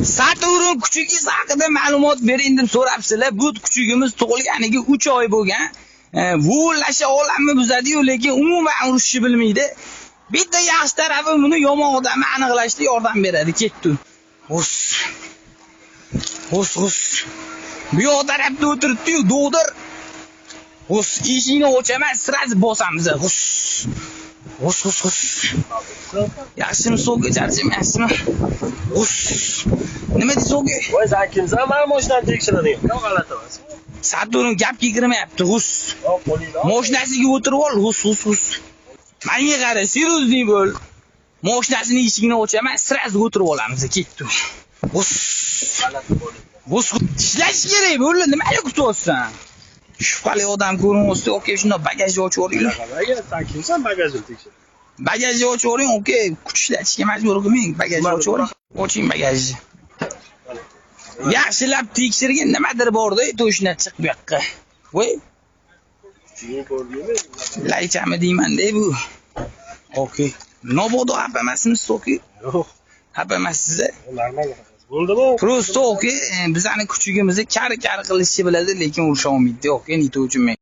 Saturn kuchugingiz haqida ma'lumot bering deb so'rabsizlar. Bu kuchugimiz tug'ilganiga 3 oy bo'lgan. Vulasha olamni buzadi-yu, lekin umuman urushni bilmaydi. Bitta yaxshi tarafi buni yomon odamni aniqlashda yordam beradi. Ketdi. Hus. Bu yoq tarafda o'tiribdi-yu, do'g'dir. Hus, eshikni ochaman, sirasi bosamiz. Hus. Yaxshimi so'g'i charchamayapsizmi? Hus. Nima deysiz so'g'i? Voy, sen kimsan? Men mashinani tekshiradigan. Yo'q, g'alati emas. Saturn gapga kirmayapti. Hus. Yo'q, qo'lingni ol. Mashinasiga o'tirib ol. Hus. Menga qara, seriozli bo'l. Mashinasining eshigini ochaman, sirasi o'tirib olamiz. Ketdi. Hus. Hus. Ishlash kerak bo'ldi. Nimaga kutyapsan? Shubhali odam ko'rinmoqda, okey, shunda bagajni ochib yuboringlar. Sen kimsan? Bagajni tekshir. Bagajni ochib yuboring, okey, kuch ishlatishga majbur qilmang. Bagajni ochib yuboring. Oching bagajni. Yaxshilab tekshirgan nimadir bor-da, to'shna chiq bu yoqqa. Voy. Laychami deyman-da bu. Okey. Nobodo xafa emasmisiz, okey? Yo'q. Xafa emassiz. Normal. Bo'ldimi? Prosto okey, bizani kuchugimizni kar qilishni biladi, lekin urusha olmaydi. Okey, nito uchun men